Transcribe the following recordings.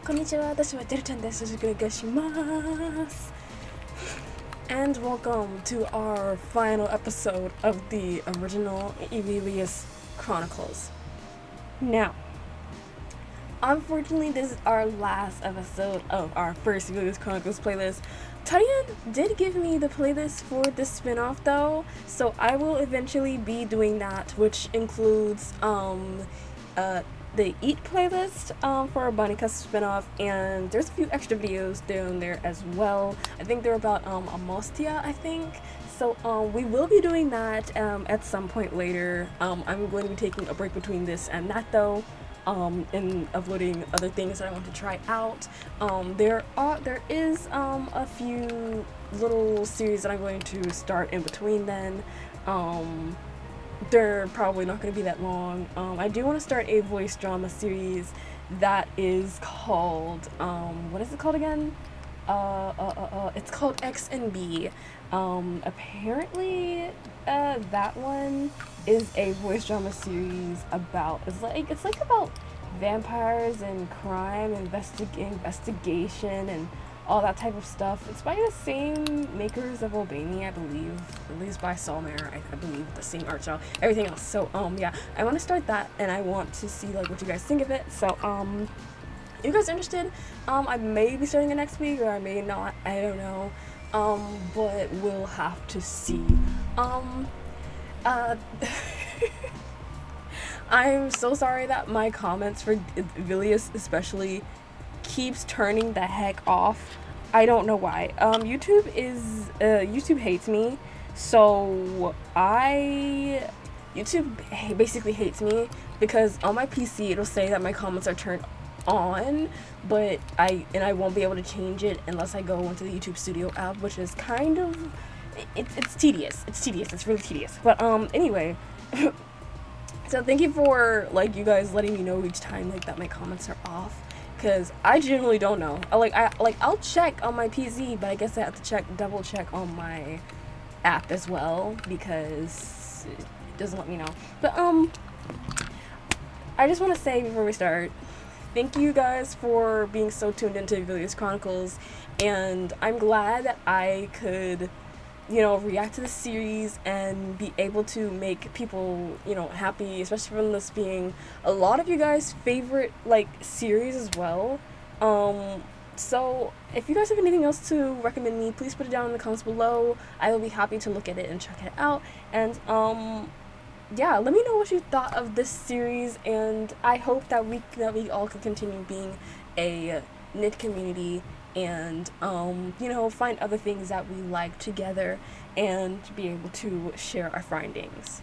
Konnichiwa,私はJeidoChannelです。よろしくお願いします。And welcome to our final episode of the original Evillious Chronicles. Now, unfortunately, this is our last episode of our first Evillious Chronicles playlist. Tarian did give me the playlist for this spin-off though, so I will eventually be doing that, which includes the Eat playlist for our Bunny Cuss spinoff, and there's a few extra videos down there as well. I think they're about Amostia, I think. So we will be doing that at some point later. I'm going to be taking a break between this and that though, and uploading other things that I want to try out. There is a few little series that I'm going to start in between then. They're probably not going to be that long. I do want to start a voice drama series that is called, what is it called again? It's called X and B. Apparently, that one is a voice drama series about, it's like about vampires and crime, investigation, and all that type of stuff. It's by the same makers of Albany, I believe, at least by Solmare, I believe, the same art style, everything else. So yeah, I want to start that, and I want to see like what you guys think of it. So if you guys are interested, I may be starting it next week, or I may not, I don't know, but we'll have to see. I'm so sorry that my comments for Evillious especially keeps turning the heck off. I don't know why. YouTube hates me, so YouTube basically hates me because on my PC it'll say that my comments are turned on, but I won't be able to change it unless I go into the YouTube Studio app, which is kind of it's tedious. It's really tedious. But anyway. So thank you for like you guys letting me know each time like that my comments are off, because I genuinely don't know. I'll check on my PC, but I guess I have to double check on my app as well because it doesn't let me know. But I just want to say before we start, thank you guys for being so tuned into Evillious Chronicles, and I'm glad that I could, react to the series and be able to make people, happy, especially from this being a lot of you guys' favorite, series as well. So if you guys have anything else to recommend me, please put it down in the comments below. I will be happy to look at it and check it out. And, yeah, let me know what you thought of this series, and I hope that we all can continue being a knit community and find other things that we like together and be able to share our findings.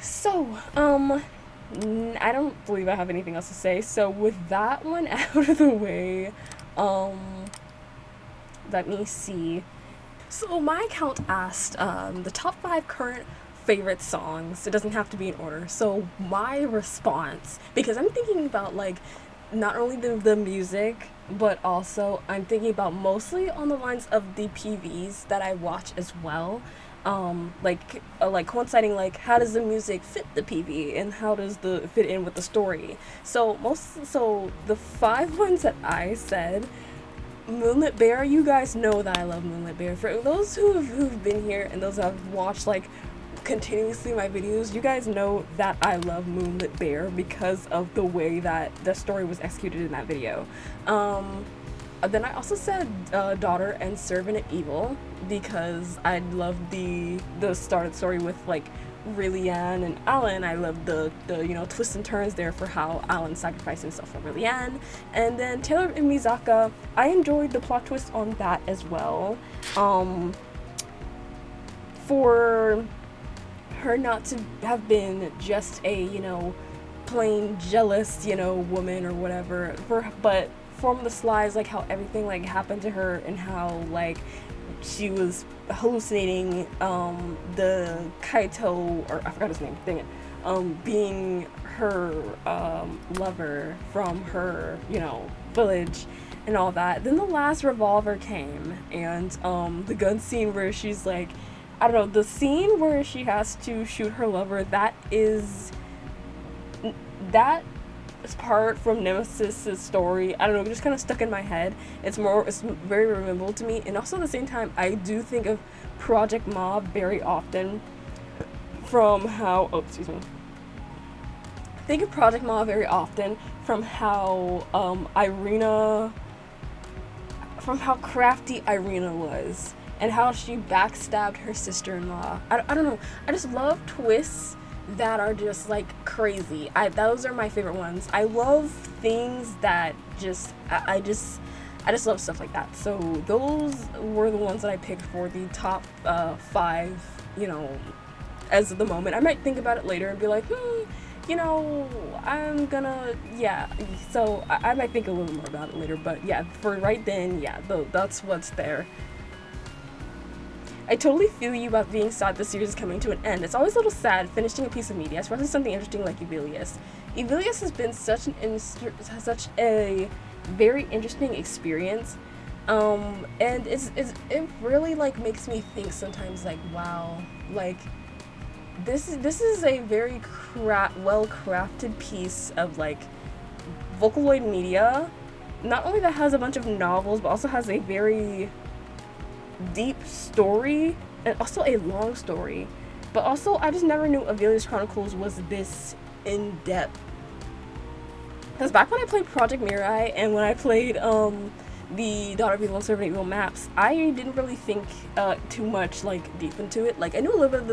So I don't believe I have anything else to say, so with that one out of the way, let me see. So my account asked the top 5 current favorite songs. It doesn't have to be in order. So my response, because I'm thinking about not only the music, but also I'm thinking about mostly on the lines of the PVs that I watch as well. Coinciding how does the music fit the PV and how does the fit in with the story. So the 5 ones that I said, Moonlit Bear, you guys know that I love Moonlit Bear. For those who've been here and those who have watched continuously my videos, you guys know that I love Moonlit Bear because of the way that the story was executed in that video. Then I also said Daughter and Servant of Evil because I love the started story with Rillian and Alan. I love the twists and turns there for how Alan sacrificed himself for Rillian. And then Taylor and Mizaka, I enjoyed the plot twist on that as well. For her not to have been just a plain jealous woman or whatever, but from the slides how everything happened to her and how she was hallucinating the Kaito, or I forgot his name, dang it, being her lover from her village and all that. Then the last revolver came, and the gun scene where she's I don't know, the scene where she has to shoot her lover, that part from Nemesis's story, I don't know, it just kind of stuck in my head. It's very memorable to me, and also at the same time, I do think of Project Mob very often from how, oh, excuse me. Think of Project Mob very often from how from how crafty Irina was, and how she backstabbed her sister-in-law. I don't know. I just love twists that are just like crazy. Those are my favorite ones. I love things that I just love stuff like that. So those were the ones that I picked for the top 5, you know, as of the moment. I might think about it later and be like, you know, I'm gonna, yeah, so I might think a little more about it later, but yeah, for right then, yeah, that's what's there. I totally feel you about being sad the series is coming to an end. It's always a little sad finishing a piece of media, especially something interesting like Evillious. Evillious has been such a very interesting experience, and it really like makes me think sometimes like, wow, like this is a very well crafted piece of like Vocaloid media. Not only that has a bunch of novels, but also has a very deep story and also a long story. But also, I just never knew Evillious Chronicles was this in depth. Because back when I played Project Mirai and when I played the Daughter of Evil and Servant of Evil maps, I didn't really think too much like deep into it. Like I knew a little bit of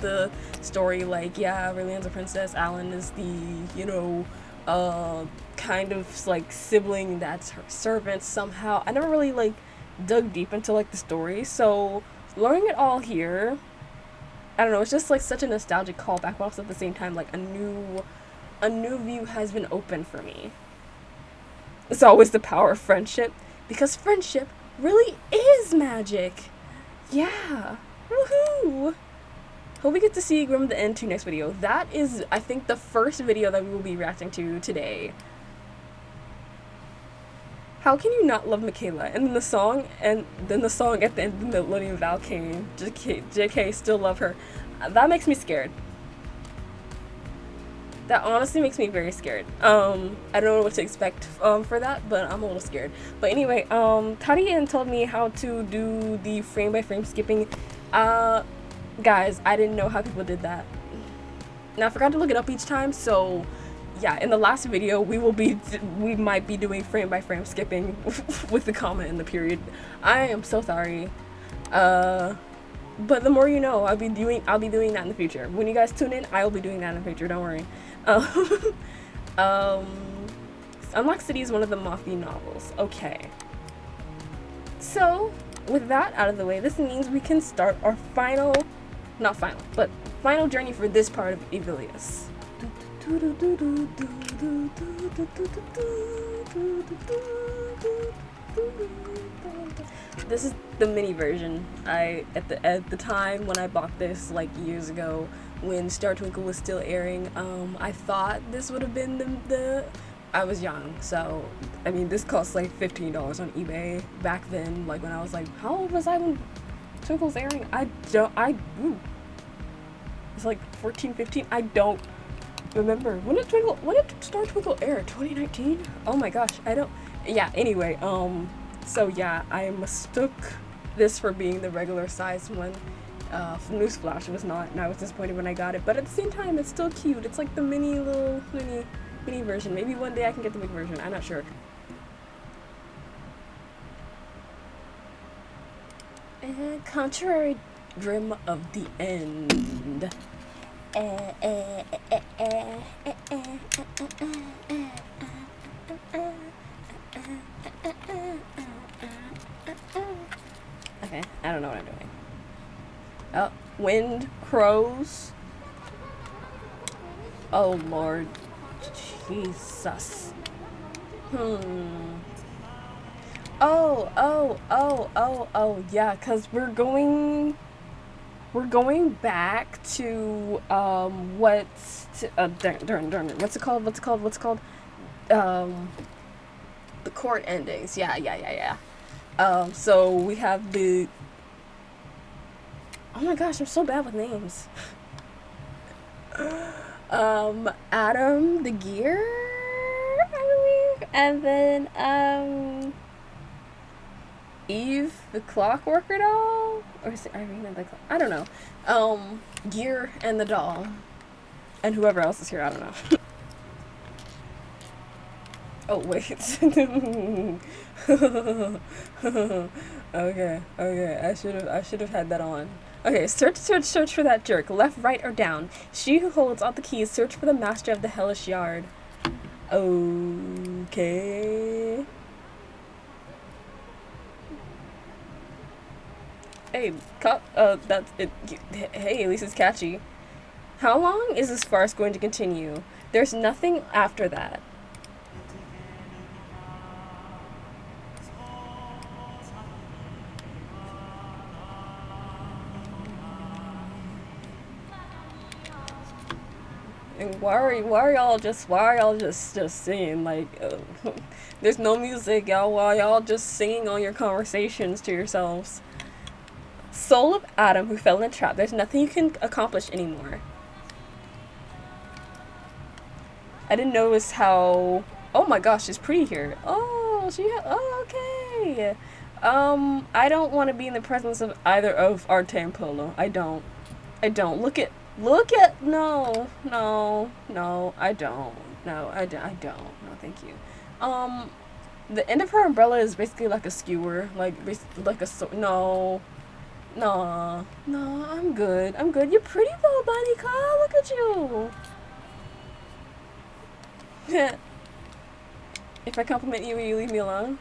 the story, like yeah, Raylan's a princess, Alan is the, you know, kind of like sibling that's her servant somehow. I never really like dug deep into like the story, so learning it all here, I don't know, it's just like such a nostalgic callback, but also at the same time like a new view has been opened for me. It's always the power of friendship, because friendship really is magic. Yeah, woohoo! Hope we get to see Grim the End 2 next video. That is, I think, the first video that we will be reacting to today. How can you not love Michaela? And then the song at the end of the Millennium Vow came. JK, still love her. That makes me scared. That honestly makes me very scared. I don't know what to expect for that, but I'm a little scared. But anyway, Tadian told me how to do the frame by frame skipping. Guys, I didn't know how people did that. Now I forgot to look it up each time, so yeah, in the last video we might be doing frame by frame skipping with the comma in the period. I am so sorry. But the more you know, I'll be doing that in the future. When you guys tune in, I'll be doing that in the future, don't worry. Unlock City is one of the Mothi novels. Okay. So, with that out of the way, this means we can start our final journey for this part of Evillious. This is the mini version. At the time when I bought this like years ago, when Star Twinkle was still airing, I thought this would have been the I was young, so I mean this cost like $15 on eBay back then, like when I was like, how old was I when Twinkle was airing? It's like 14, 15. I don't remember. When did Star Twinkle air? 2019? Oh my gosh, I don't. Yeah, anyway, so yeah, I mistook this for being the regular size one. Newsflash, it was not, and I was disappointed when I got it, but at the same time, it's still cute. It's like the mini version. Maybe one day I can get the big version, I'm not sure. Contradictory Grim of the End. Okay, I don't know what I'm doing. Oh, wind, crows. Oh Lord, Jesus. Oh, yeah, cause we're going back to what's it called? The court endings. Yeah. So we have the. Oh my gosh, I'm so bad with names. Adam the Gear. And then, Eve, the clockworker doll? Or is it Irina the clock? I don't know. Gear and the doll. And whoever else is here, I don't know. Oh, wait. Okay, I should have had that on. Okay, search for that jerk. Left, right, or down. She who holds all the keys, search for the master of the hellish yard. Okay. Hey, that's it. Hey, at least it's catchy. How long is this farce going to continue? There's nothing after that. And why are y'all just singing like there's no music, y'all, while y'all just singing on your conversations to yourselves. Soul of Adam who fell in a trap. There's nothing you can accomplish anymore. I didn't notice how. Oh my gosh, she's pretty here. Oh, okay. I don't want to be in the presence of either of Arte and Polo. I don't. Look at. No, I don't. No, I don't. No, thank you. The end of her umbrella is basically like a skewer, like a no, I'm good. You're pretty though, buddy. Kyle, look at you. If I compliment you, will you leave me alone?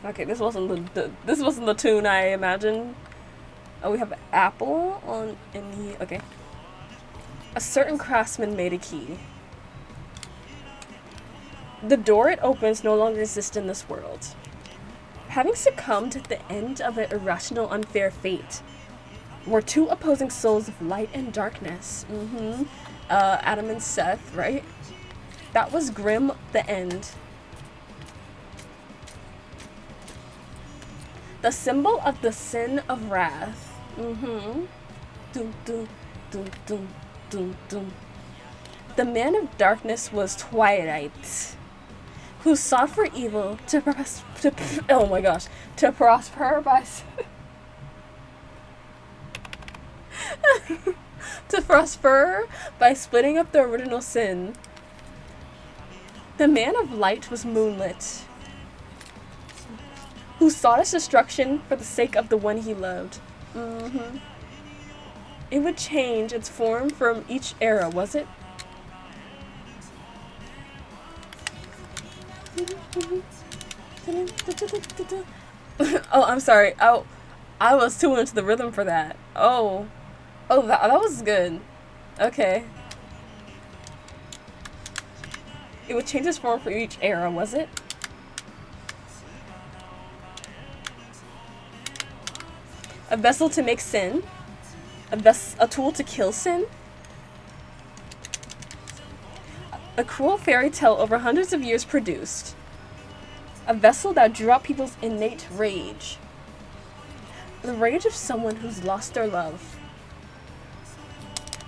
Okay, this wasn't the tune I imagined. Oh, we have apple on in the okay. A certain craftsman made a key. The door it opens no longer exists in this world. Having succumbed at the end of an irrational, unfair fate, were two opposing souls of light and darkness. Adam and Seth, right? That was Grim the End. The symbol of the sin of wrath. Dun, dun, dun, dun, dun, dun. The man of darkness was Twilight, who sought for evil to prosper by to prosper by splitting up the original sin. The man of light was Moonlit, who sought its destruction for the sake of the one he loved. It would change its form from each era, was it? Oh, I'm sorry. I was too into the rhythm for that. Oh, that was good. Okay. It would change its form for each era, was it? A vessel to make sin? A tool to kill sin? A cruel fairy tale over hundreds of years produced. A vessel that drew out people's innate rage. The rage of someone who's lost their love.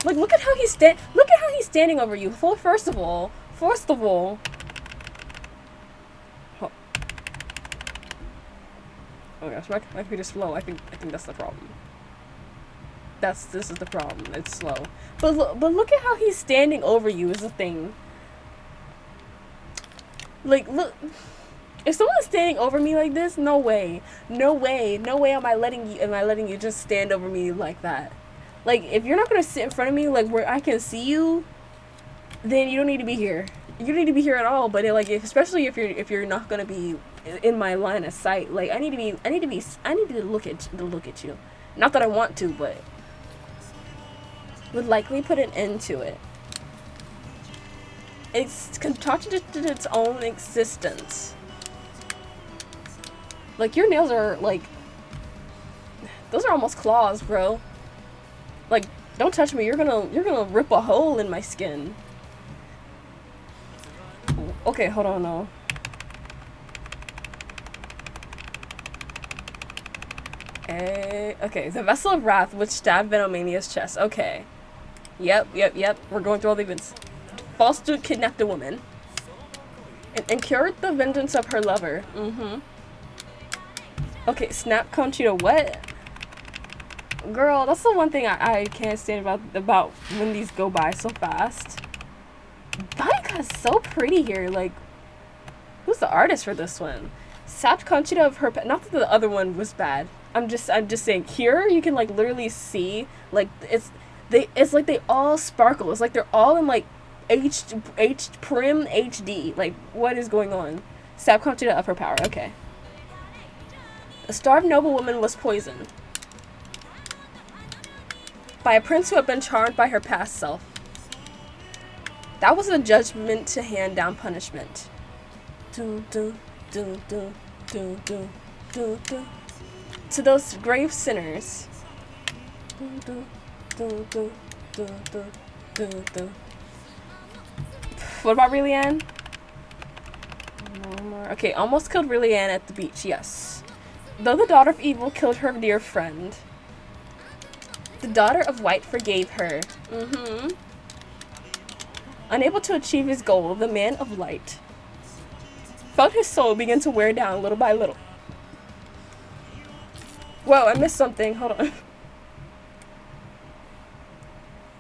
Like, look at how he's standing over you. First of all. Oh gosh, my computer's slow. I think that's the problem. This is the problem. It's slow. But look at how he's standing over you is the thing. Like, look, if someone's standing over me like this, no way am I letting you just stand over me like that. Like, if you're not gonna sit in front of me, like, where I can see you, then you don't need to be here. You don't need to be here at all. But like, especially if you're not gonna be in my line of sight, like, I need to look at you. Not that I want to, but would likely put an end to it. It's contradicted its own existence. Like, your nails are like, those are almost claws, bro. Like, don't touch me. You're gonna rip a hole in my skin. Okay, hold on, no. Okay, the Vessel of Wrath which stabbed Venomania's chest. Okay. Yep. We're going through all the events. Falsely kidnapped a woman. And incurred the vengeance of her lover. Okay, snap Conchita, what? Girl, that's the one thing I can't stand about when these go by so fast. Banika's so pretty here. Like, who's the artist for this one? Sapped Conchita of her. Not that the other one was bad. I'm just saying. Here you can like literally see like it's like they all sparkle. It's like they're all in like H prim HD. Like, what is going on? Sapped Conchita of her power. Okay. A starved noblewoman was poisoned by a prince who had been charmed by her past self. That was a judgment to hand down punishment. To those grave sinners. What about Rillian? No more. Okay, almost killed Rillian at the beach, yes. Though the daughter of evil killed her dear friend, the daughter of white forgave her. Unable to achieve his goal, the man of light felt his soul begin to wear down little by little. Whoa, I missed something. Hold on.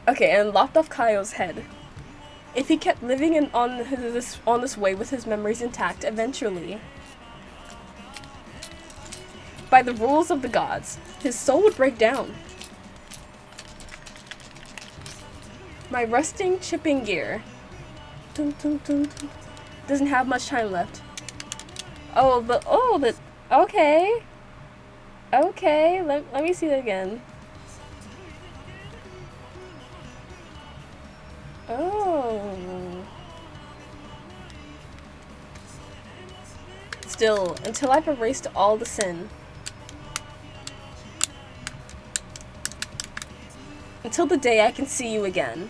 Okay, and lopped off Kaio's head. If he kept living on this way with his memories intact, eventually, by the rules of the gods, his soul would break down. My rusting chipping gear doesn't have much time left. Okay. Okay, let me see that again. Oh. Still, until I've erased all the sin. Until the day I can see you again.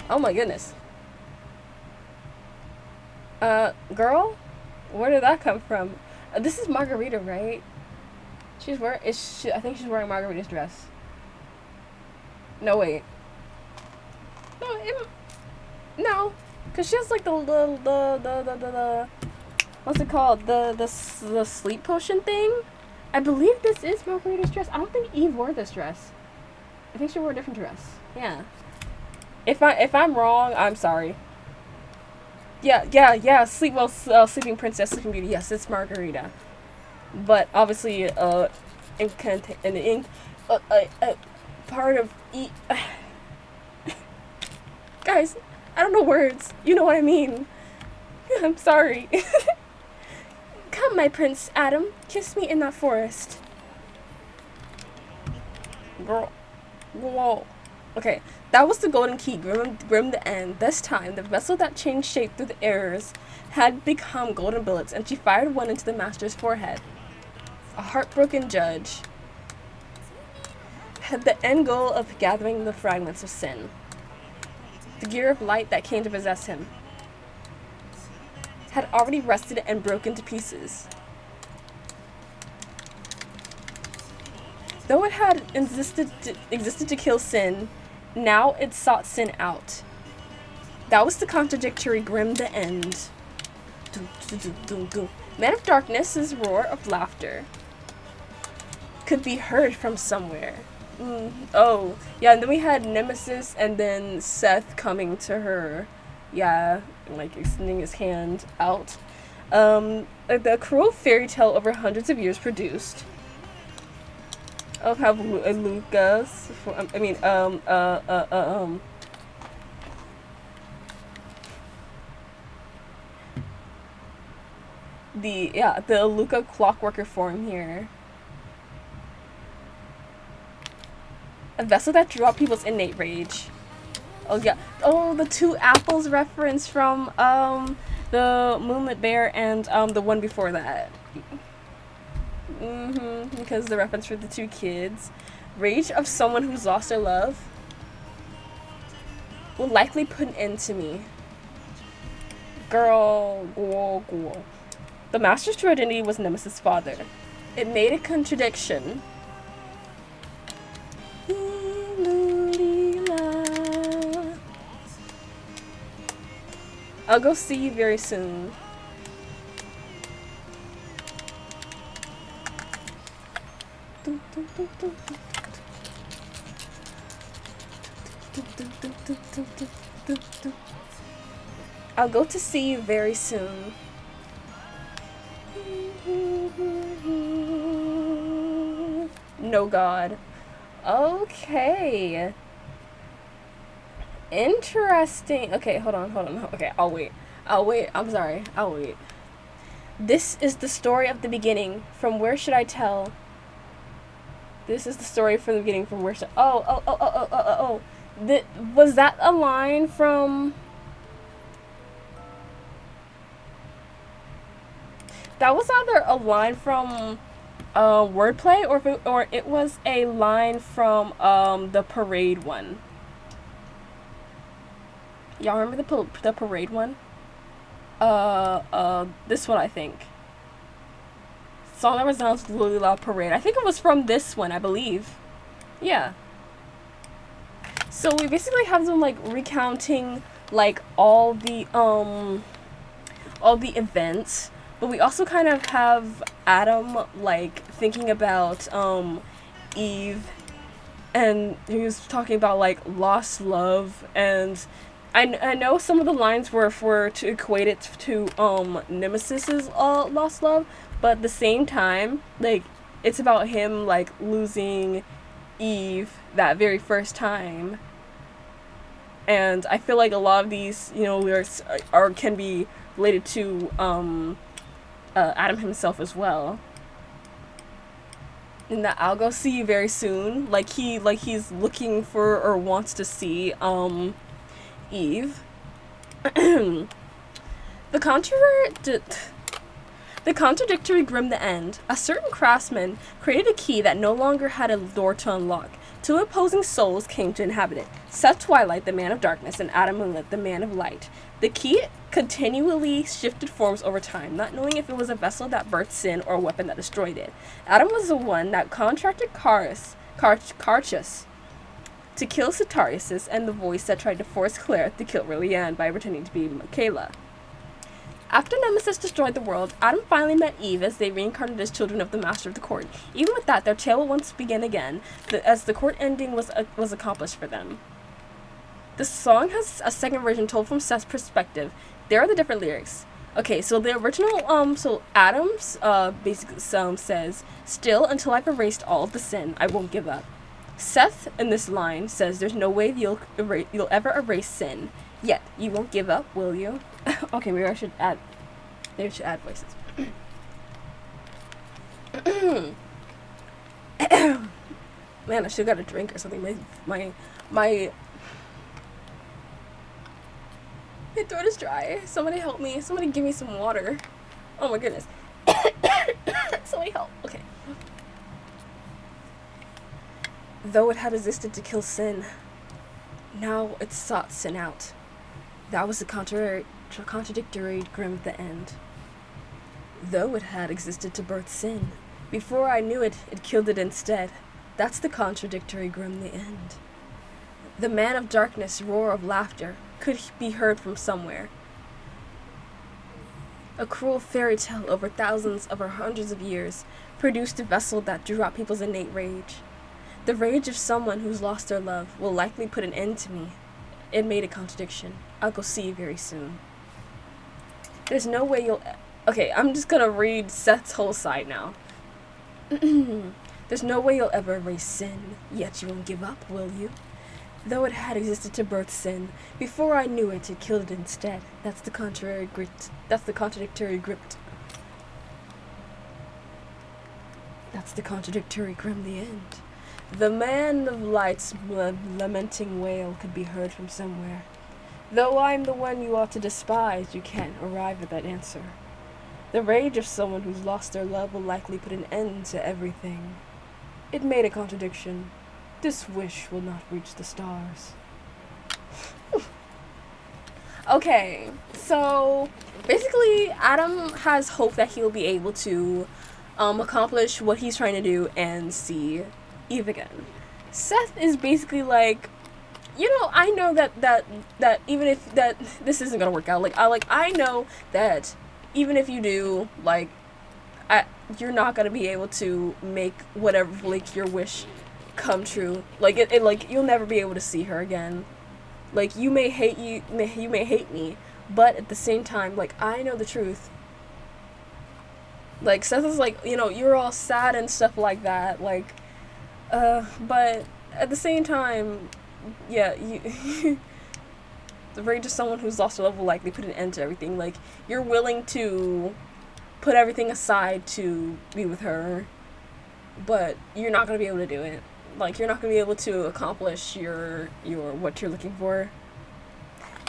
Oh my goodness. Girl? Where did that come from? This is Margarita, right? She's wearing. I think she's wearing Margarita's dress. No, wait. No, cause she has like the what's it called? The sleep potion thing. I believe this is Margarita's dress. I don't think Eve wore this dress. I think she wore a different dress. Yeah. If I'm wrong, I'm sorry. Yeah. Sleeping Princess, Sleeping Beauty. Yes, it's Margarita. But obviously, part of guys, I don't know words. You know what I mean. I'm sorry. Come, my Prince Adam, kiss me in that forest. Girl. Whoa. Okay, that was the golden key, Grim the End. This time, the vessel that changed shape through the errors had become golden bullets, and she fired one into the master's forehead. A heartbroken judge had the end goal of gathering the fragments of sin. The gear of light that came to possess him had already rusted and broken to pieces. Though it had existed to kill sin, now it sought sin out. That was the contradictory Grim the End. Man of Darkness's roar of laughter could be heard from somewhere. Oh, yeah, and then we had Nemesis and then Seth coming to her. Yeah, like extending his hand out. The cruel fairy tale over hundreds of years produced. I'll have Lucas. The Luca clockworker form here. A vessel that drew out people's innate rage. Oh yeah. Oh, the two apples reference from the Moonlit Bear and the one before that. Because the reference for the two kids. Rage of someone who's lost their love will likely put an end to me. Girl. The master's true identity was Nemesis' father. It made a contradiction. I'll go see you very soon. I'll go to see you very soon. No God. Okay. Interesting. Okay, hold on. Okay, I'll wait. I'm sorry. I'll wait. This is the story of the beginning. From where should I tell? This is the story from the beginning. From where should... Oh. Was that a line from... That was either a line from Wordplay, or it was a line from the Parade one. Y'all remember the Parade one? This one, I think. Song that resounds really loud, Parade. I think it was from this one, I believe. Yeah. So we basically have them like recounting like all the events, but we also kind of have Adam like thinking about Eve, and he was talking about like lost love, and I know some of the lines were to equate it to Nemesis's lost love, but at the same time, like, it's about him like losing Eve that very first time. And I feel like a lot of these, lyrics can be related to Adam himself as well. And that I'll go see you very soon. Like he's looking for or wants to see Eve. The Contradictory Grim the End. A certain craftsman created a key that no longer had a door to unlock. Two opposing souls came to inhabit it. Seth Twilight, the man of darkness, and Adam Moonlit, the man of light. The key continually shifted forms over time, not knowing if it was a vessel that birthed sin or a weapon that destroyed it. Adam was the one that contracted Carchus to kill Satarius, and the voice that tried to force Claire to kill Liliane by pretending to be Michaela. After Nemesis destroyed the world, Adam finally met Eve as they reincarnated as children of the Master of the Court. Even with that, their tale will once begin again, as the court ending was accomplished for them. The song has a second version told from Seth's perspective. There are the different lyrics. Okay, so the original, so Adam's, basically says, "Still, until I've erased all of the sin, I won't give up." Seth, in this line, says, "There's no way you'll ever erase sin. Yet, you won't give up, will you?" Okay, maybe I should add voices. Man, I should got a drink or something. My throat is dry. Somebody help me. Somebody give me some water. Oh my goodness. Somebody help. Okay. Though it had existed to kill sin, now it sought sin out. That was the contradictory Grim the End. Though it had existed to birth sin, before I knew it, it killed it instead. That's the contradictory Grim the End. The man of darkness' roar of laughter could be heard from somewhere. A cruel fairy tale over hundreds of years produced a vessel that drew out people's innate rage. The rage of someone who's lost their love will likely put an end to me. It made a contradiction. I'll go see you very soon. There's no way you'll... Okay, I'm just gonna read Seth's whole side now. There's no way you'll ever erase sin, yet you won't give up, will you? Though it had existed to birth sin, before I knew it, it killed it instead. That's the contradictory grit. That's the contradictory Grim the End. The man of light's lamenting wail could be heard from somewhere. Though I'm the one you ought to despise, you can't arrive at that answer. The rage of someone who's lost their love will likely put an end to everything. It made a contradiction. This wish will not reach the stars. Okay, so basically Adam has hope that he'll be able to accomplish what he's trying to do and see Eve again. Seth is basically like, I know that even if that this isn't gonna work out, I know that even if you do, like, you're not gonna be able to make whatever, like, your wish come true. Like, like, you'll never be able to see her again. Like, you may hate me, but at the same time, like, I know the truth. Like, Seth is like, you're all sad and stuff like that, like, but at the same time, yeah, the rage of someone who's lost a love will likely put an end to everything. Like, you're willing to put everything aside to be with her, but you're not gonna be able to do it. Like, you're not gonna be able to accomplish your what you're looking for.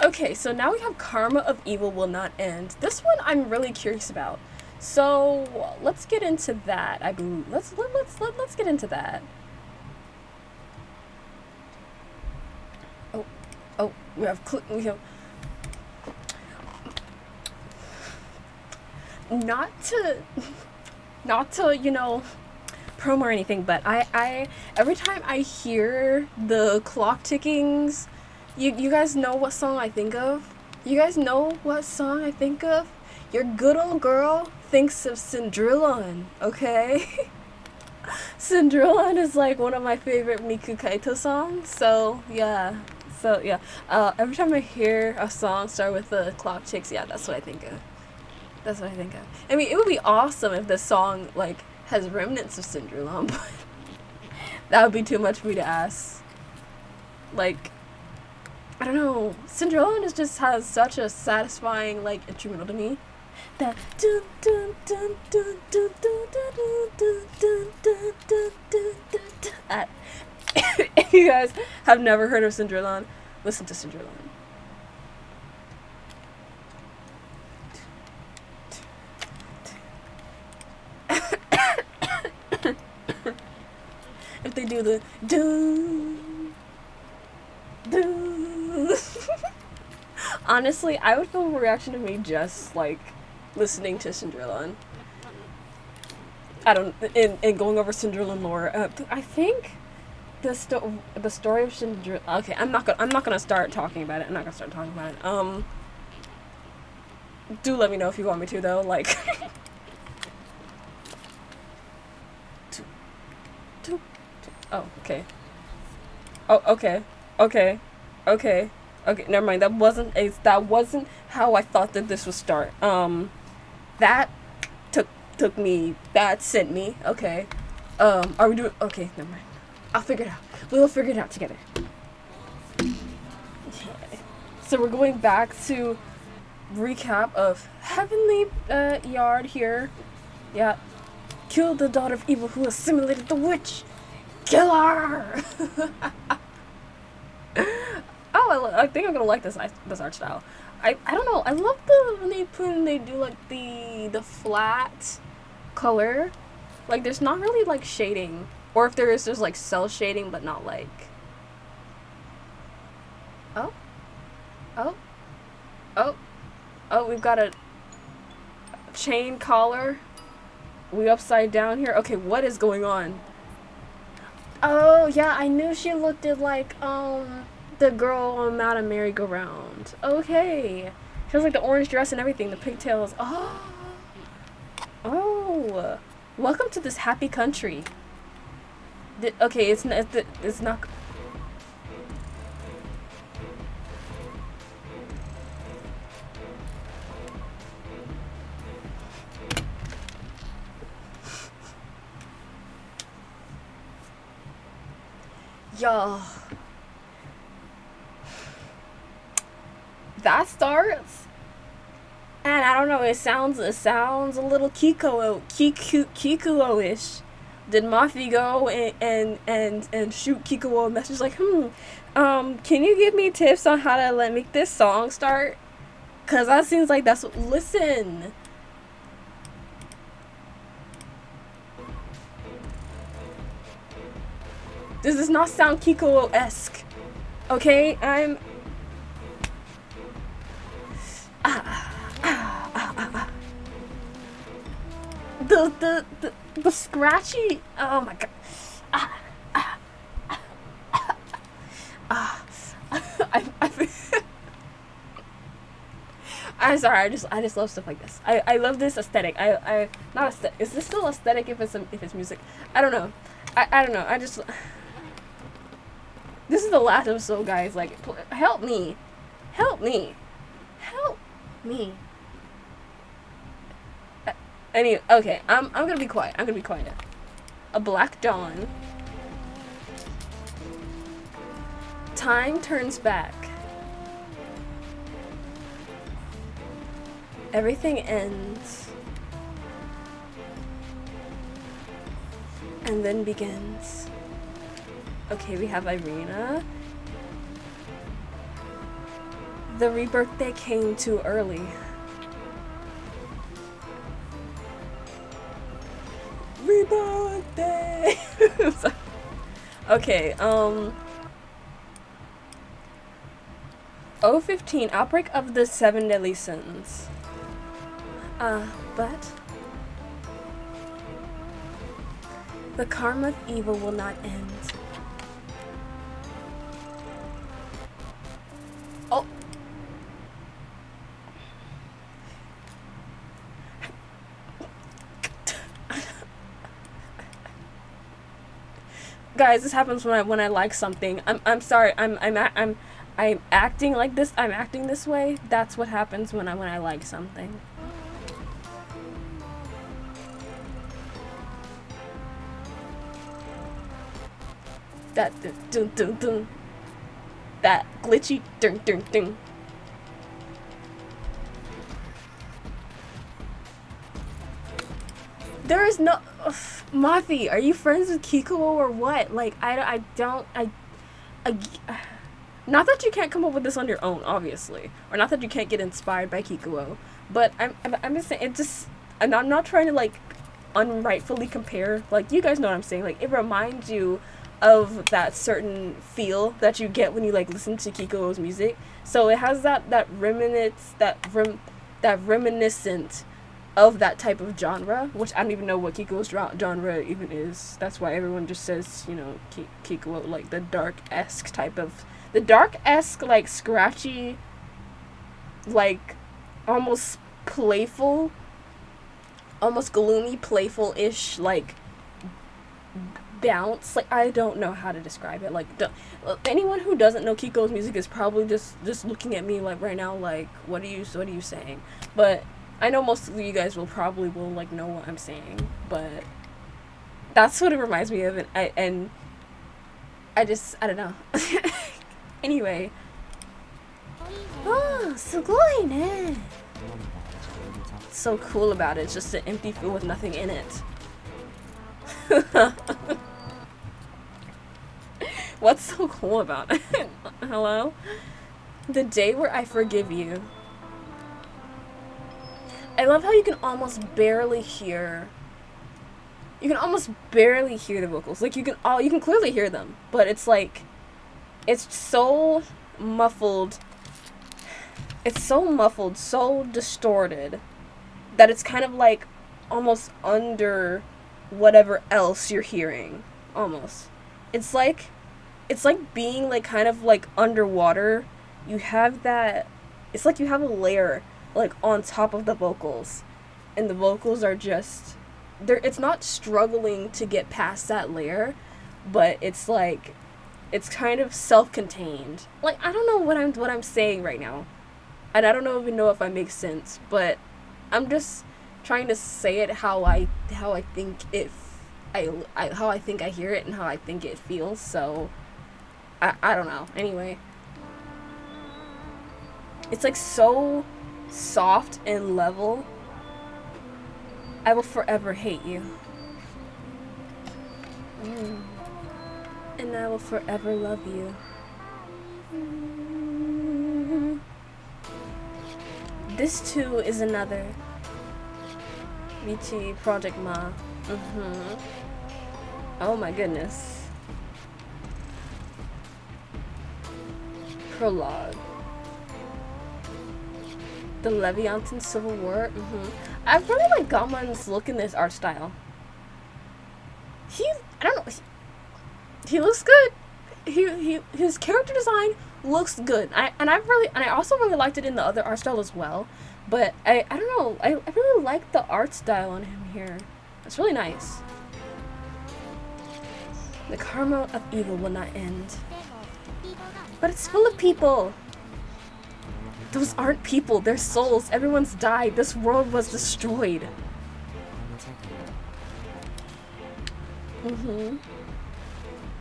Okay, so now we have Karma of Evil Will Not End. This one I'm really curious about. So let's get into that. I believe let's get into that. Oh, we have not to promo or anything, but I every time I hear the clock tickings, you guys know what song I think of? You guys know what song I think of? Your good old girl thinks of Cinderella, okay? Cinderella is like one of my favorite Miku Kaito songs, so yeah. Every time I hear a song start with the clock ticks, yeah, that's what I think of. That's what I think of. I mean, it would be awesome if the song, like, has remnants of Cinderella, but that would be too much for me to ask. Like, I don't know. Cinderella just has such a satisfying, like, instrumental to me. That dun dun dun dun dun dun dun dun dun dun dun dun. If you guys have never heard of Cinderella, listen to Cinderella. If they do the doo doo, honestly, I would film a reaction to me just like listening to Cinderella. And going over Cinderella lore. I think the story of Cinderella. Okay, I'm not gonna start talking about it. Do let me know if you want me to, though. Like. Oh, okay. Oh, okay. Never mind. That wasn't how I thought that this would start. That sent me. Okay. Are we doing? Okay, never mind. I'll figure it out. We'll figure it out together. Okay. So we're going back to recap of Heavenly Yard here. Yeah. Kill the daughter of evil who assimilated the witch. Kill her! Oh, I think I'm gonna like this art style. I don't know. I love when they do like the flat color. Like, there's not really like shading, or if there is, there's like cell shading, but not like. Oh, we've got a chain collar. We upside down here. Okay, what is going on? Oh, yeah, I knew she looked like, the girl on Madame Merry-Go-Round. Okay. She has, like, the orange dress and everything, the pigtails. Oh. Welcome to this happy country. Okay, it's not... Y'all, that starts, and I don't know, it sounds a little Kikuo-ish. Did Mafi go and shoot Kikuo a message like, can you give me tips on how to make this song start? Cause that seems like that's listen. This does not sound Kikuo-esque. Okay, I'm... The scratchy... Oh my god. I'm sorry. I just love stuff like this. I love this aesthetic. I not aesthetic. Is this still aesthetic if it's music? I don't know. I don't know. I just. This is the last episode, guys. Like, help me, help me, help me. Anyway, okay. I'm gonna be quiet. I'm gonna be quiet. A black dawn. Time turns back. Everything ends. And then begins. Okay, we have Irina. The rebirthday came too early. Rebirthday! Okay, 015, Outbreak of the Seven Deadly Sins. But the karma of evil will not end. Oh. Guys, this happens when I like something. I'm sorry. I'm acting like this. I'm acting this way. That's what happens when I like something. That dun dun dun. That glitchy dun dun dun. There is no Mafi, are you friends with Kikuo or what? Like I don't not that you can't come up with this on your own, obviously, or not that you can't get inspired by Kikuo, but I'm just saying, it just, and I'm not trying to like unrightfully compare, like, you guys know what I'm saying, like, it reminds you of that certain feel that you get when you like listen to Kikuo's music. So it has that reminiscent of that type of genre, which I don't even know what Kikuo's genre even is. That's why everyone just says, you know, Kikuo, like the dark-esque type of, the dark-esque, like scratchy, like almost playful, almost gloomy, playful-ish, like bounce. Like, I don't know how to describe it. Like, anyone who doesn't know Kikuo's music is probably just looking at me like right now, like, what are you saying? But I know most of you guys will like know what I'm saying, but that's what it reminds me of, and I don't know. Anyway. Oh, sugoi ne. So cool about it. It's just an empty field with nothing in it. What's so cool about it? Hello? The day where I forgive you. I love how you can almost barely hear. You can almost barely hear the vocals. Like, you can clearly hear them, but it's like, it's so muffled. It's so muffled, so distorted, that it's kind of like almost under whatever else you're hearing. Almost. It's like being like kind of like underwater. You have that, it's like you have a layer like on top of the vocals, and the vocals are just it's not struggling to get past that layer, but it's like, it's kind of self-contained. Like, I don't know what I'm saying right now, and I don't even know if I make sense, but I'm just trying to say it how I think it, how I think I hear it and how I think it feels. So I don't know. Anyway, it's like so soft and level. I will forever hate you. And I will forever love you. This too is another VT Project Ma. Oh my goodness. Prologue. The Leviathan Civil War. I really like Gamon's look in this art style. I don't know. He looks good. His character design looks good. I also really liked it in the other art style as well. But I don't know. I really like the art style on him here. It's really nice. The karma of evil will not end. But it's full of people. Those aren't people. They're souls. Everyone's died. This world was destroyed.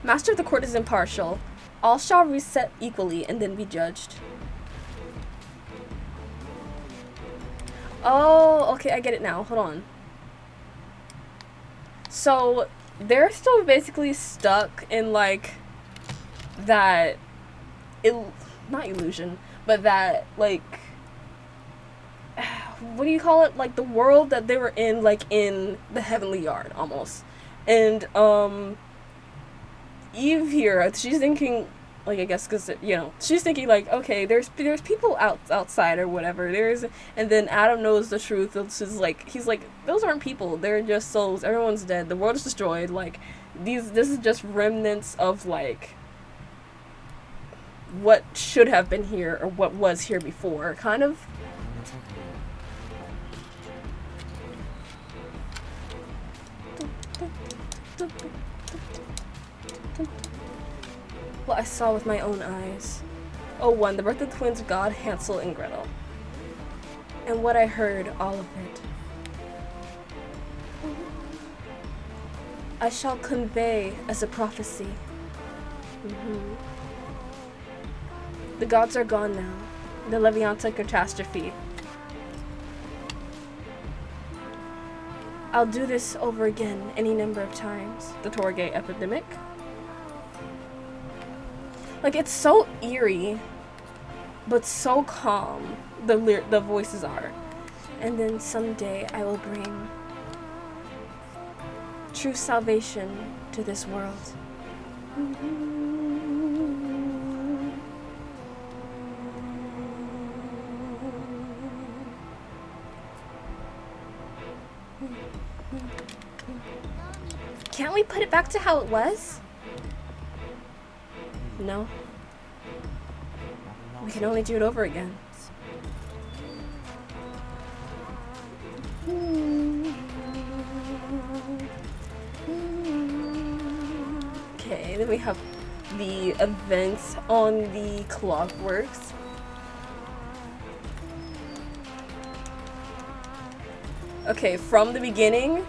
Master of the court is impartial. All shall reset equally and then be judged. Oh, okay, I get it now. Hold on. So, they're still basically stuck in, like, that... not illusion, but that, like... what do you call it? Like, the world that they were in, like, in the Heavenly Yard, almost. And, Eve here, she's thinking... like, I guess, because, you know, she's thinking, like, okay, there's people outside or whatever. And then Adam knows the truth. It's just, like, he's like, those aren't people. They're just souls. Everyone's dead. The world is destroyed. Like, this is just remnants of, like, what should have been here or what was here before, kind of. What I saw with my own eyes. Oh, one, the birth of the twins, God, Hansel, and Gretel. And what I heard, all of it. I shall convey as a prophecy. The gods are gone now. The Leviathan catastrophe. I'll do this over again any number of times. The Torgay epidemic. Like, it's so eerie, but so calm, the voices are. And then someday I will bring true salvation to this world. Can't we put it back to how it was? No. We can only do it over again. Okay, then we have the events on the clockworks. Okay, from the beginning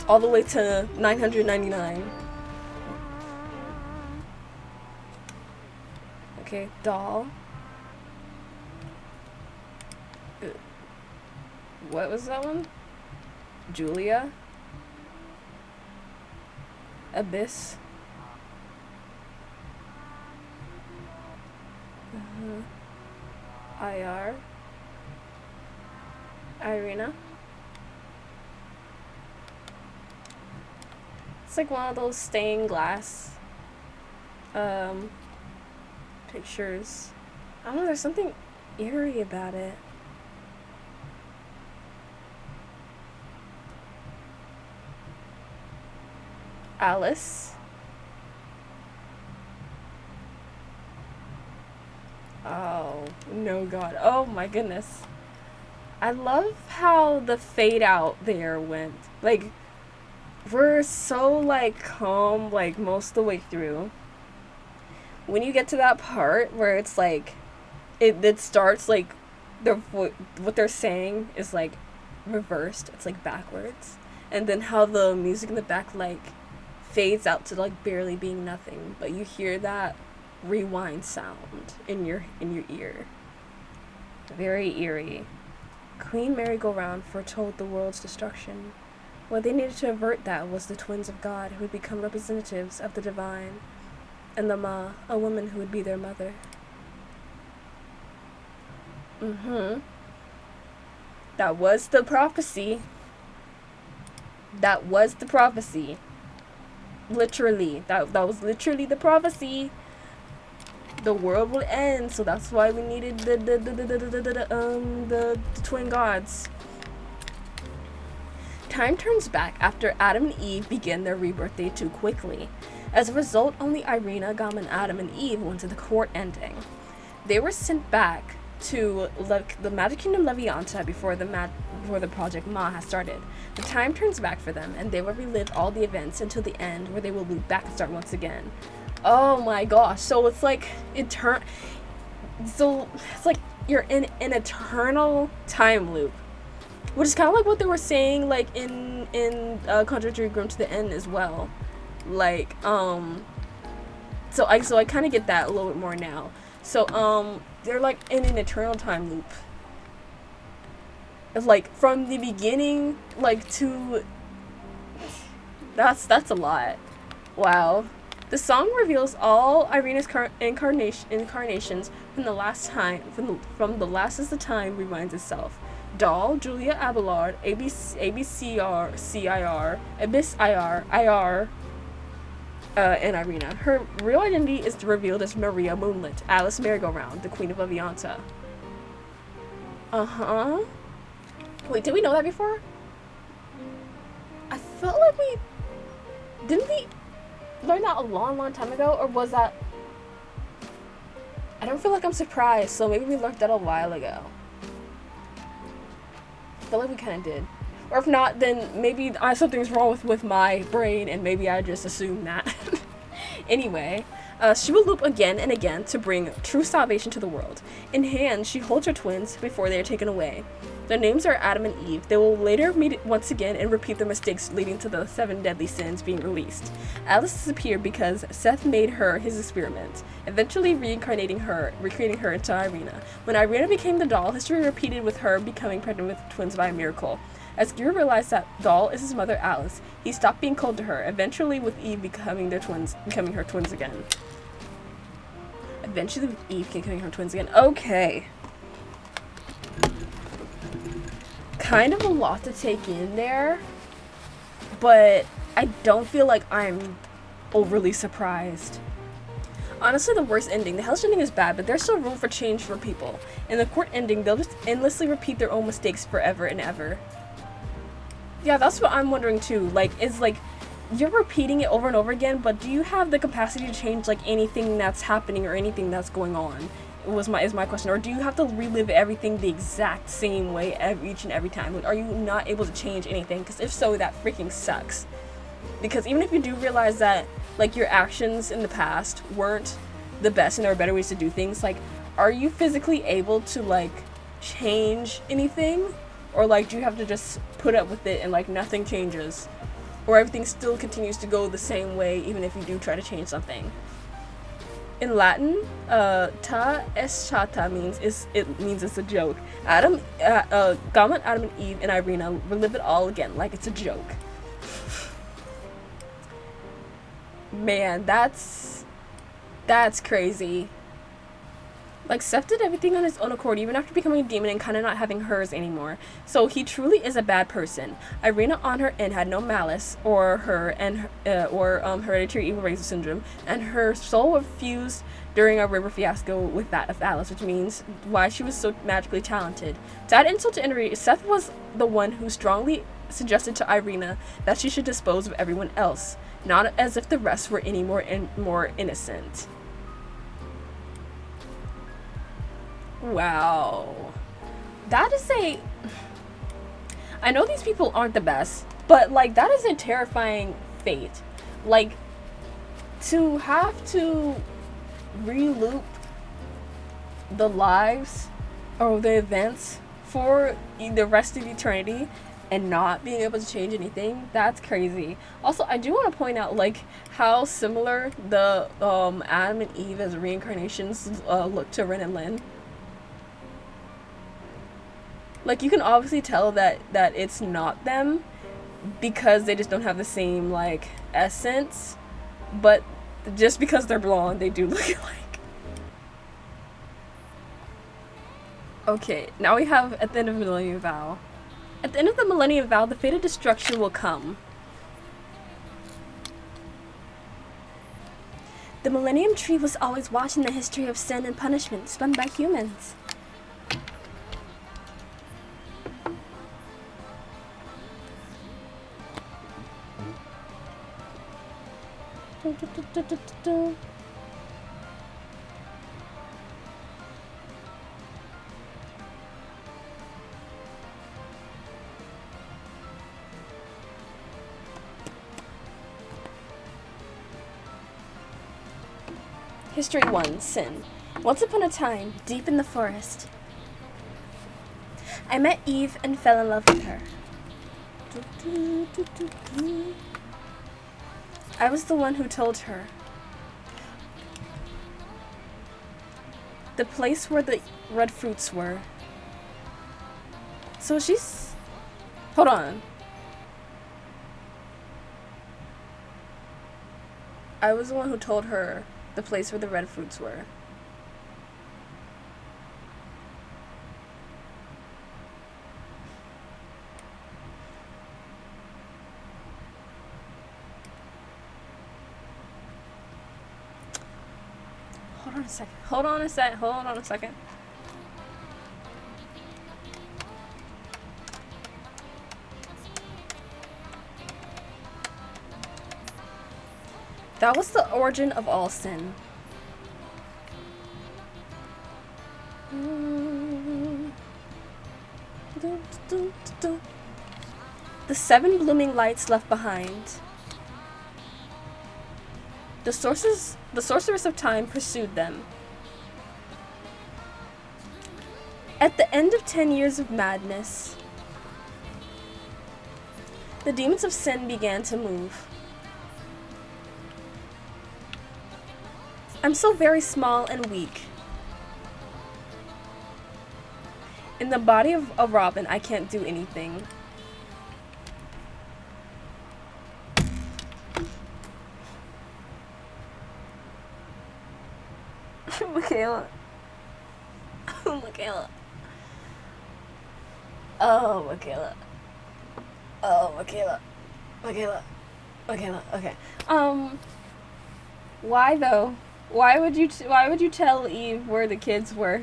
all the way to 999. Okay, doll. What was that one? Julia. Abyss. IR. Irina. It's like one of those stained glass pictures. I don't know, there's something eerie about it. Alice. Oh, no god. Oh my goodness. I love how the fade out there went. Like, we're so, like, calm, like, most of the way through. When you get to that part where it's, like, it starts, like, what they're saying is, like, reversed. It's, like, backwards. And then how the music in the back, like, fades out to, like, barely being nothing. But you hear that rewind sound in your ear. Very eerie. Queen Merry-Go-Round foretold the world's destruction. What they needed to avert that was the twins of God who would become representatives of the divine, and the Ma, a woman who would be their mother. That was the prophecy. That was the prophecy. Literally. That was literally the prophecy. The world will end, so that's why we needed the twin gods. Time turns back after Adam and Eve begin their rebirth day too quickly. As a result, only Irina, Gam, and Adam and Eve went to the court ending. they were sent back to the Magic Kingdom Levianta before the Project Ma has started. The time turns back for them, and they will relive all the events until the end, where they will loop back and start once again. Oh my gosh! So it's like So it's like you're in an eternal time loop, which is kind of like what they were saying, like in Contradictory Grim to the End as well. Like so I kind of get that a little bit more now. So they're like in an eternal time loop. It's like from the beginning, like to that's a lot. Wow. The song reveals all Irina's incarnations from the last is the time reminds itself. Doll, Julia Abelard, ABCR, CIR, Abyss IR, and Irina. Her real identity is revealed as Maria Moonlit, Alice Merry-Go-Round, the Queen of Levianta. Wait, did we know that before? I felt like didn't we learn that a long time ago, or was that... I don't feel like I'm surprised, so maybe we learned that a while ago. I feel like we kind of did. Or if not, then maybe something's wrong with my brain, and maybe I just assumed that. Anyway, she will loop again and again to bring true salvation to the world. In hand, she holds her twins before they are taken away. Their names are Adam and Eve. They will later meet once again and repeat their mistakes, leading to the 7 deadly sins being released. Alice disappeared because Seth made her his experiment, eventually recreating her into Irina. When Irina became the doll, history repeated with her becoming pregnant with twins by a miracle. As Gear realized that doll is his mother Alice, he stopped being cold to her, eventually with Eve becoming her twins again. Okay. Kind of a lot to take in there, but I don't feel like I'm overly surprised. Honestly, the worst ending. The Hellish ending is bad, but there's still room for change for people. In the court ending, they'll just endlessly repeat their own mistakes forever and ever. Yeah, that's what I'm wondering too. Like, you're repeating it over and over again, but do you have the capacity to change like anything that's happening or anything that's going on? Is my question. Or do you have to relive everything the exact same way each and every time? Like, are you not able to change anything? Because if so, that freaking sucks. Because even if you do realize that like your actions in the past weren't the best and there are better ways to do things, like, are you physically able to like change anything? Or like, do you have to just put up with it and like nothing changes? Or everything still continues to go the same way even if you do try to change something? In Latin, ta es chata means it's a joke. Adam and Eve and Irina relive it all again like it's a joke. Man, that's crazy. Like, Seth did everything on his own accord, even after becoming a demon and kind of not having hers anymore. So he truly is a bad person. Irina, on her end, had no malice, or hereditary evil razor syndrome, and her soul was fused during a river fiasco with that of Alice, which means why she was so magically talented. To add insult to injury, Seth was the one who strongly suggested to Irina that she should dispose of everyone else, not as if the rest were any more innocent. Wow. I know these people aren't the best, but like, that is a terrifying fate. Like, to have to re-loop the lives or the events for the rest of eternity and not being able to change anything, that's crazy. Also, I do want to point out like how similar the Adam and Eve as reincarnations look to Ren and Lin. Like, you can obviously tell that it's not them because they just don't have the same, like, essence. But just because they're blonde, they do look alike. Okay, now we have at the end of Millennium Vow. At the end of the Millennium Vow, the fate of destruction will come. The Millennium Tree was always watching the history of sin and punishment spun by humans. History 1, Sin. Once upon a time, deep in the forest, I met Eve and fell in love with her. I was the one who told her. The place where the red fruits were. So she's... Hold on. I was the one who told her the place where the red fruits were. Hold on a second. Hold on a second. That was the origin of all sin. The 7 blooming lights left behind. The sorceress of time pursued them. At the end of 10 years of madness, the demons of sin began to move. I'm so very small and weak. In the body of a robin, I can't do anything. Michaela. Michaela. Oh, Michaela. Oh, Michaela. Michaela. Michaela. Okay. Why though? Why would you tell Eve where the kids were?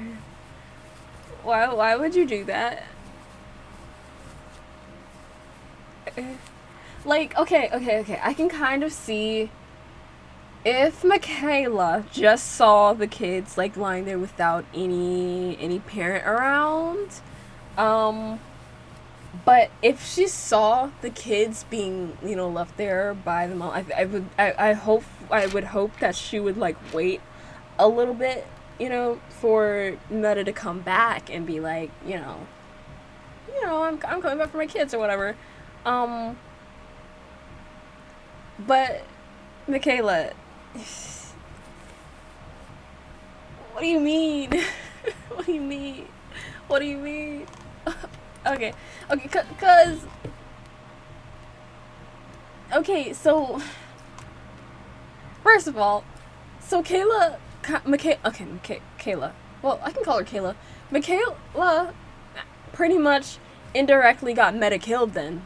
Why would you do that? Like, okay. I can kind of see if Michaela just saw the kids like lying there without any parent around. But if she saw the kids being, you know, left there by the mom, I would hope that she would like wait a little bit, you know, for Meta to come back and be like, you know, I'm coming back for my kids or whatever. But Michaela, what do you mean? What do you mean? What do you mean? Okay, cause okay, so first of all, so Kayla. Well, I can call her Kayla. Michaela pretty much indirectly got Meta killed then.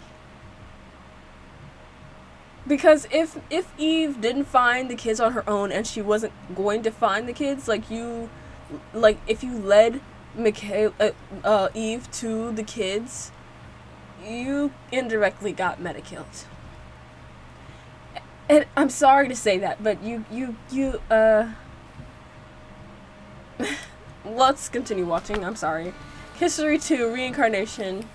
Because if Eve didn't find the kids on her own and she wasn't going to find the kids, if you led Eve to the kids, you indirectly got Meta killed. And I'm sorry to say that, but you let's continue watching. I'm sorry. History 2, Reincarnation.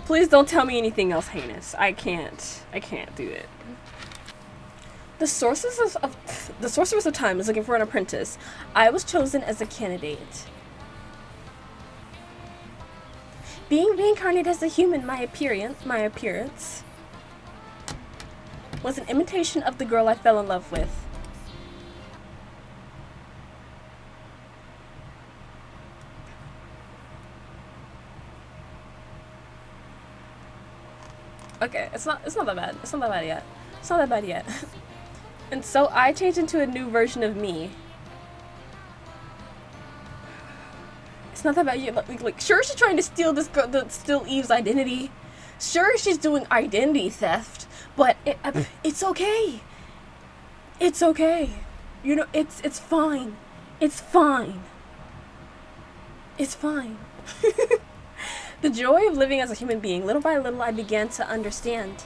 Please don't tell me anything else heinous. I can't do it. The Sorceress of Time is looking for an apprentice. I was chosen as a candidate. Being reincarnated as a human, my appearance was an imitation of the girl I fell in love with. Okay, it's not that bad. It's not that bad yet. And so I changed into a new version of me. It's not that bad. Like, sure, she's trying to steal steal Eve's identity. Sure, she's doing identity theft, but it's okay. It's okay. You know, it's fine. It's fine. It's fine. The joy of living as a human being. Little by little, I began to understand.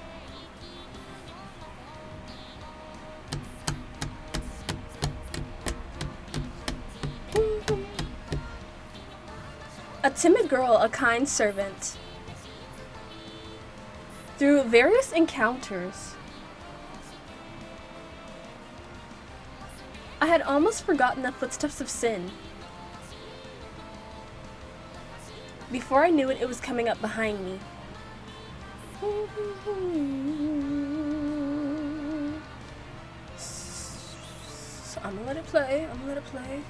A timid girl, a kind servant. Through various encounters, I had almost forgotten the footsteps of sin. Before I knew it, it was coming up behind me. So I'm gonna let it play. I'm gonna let it play.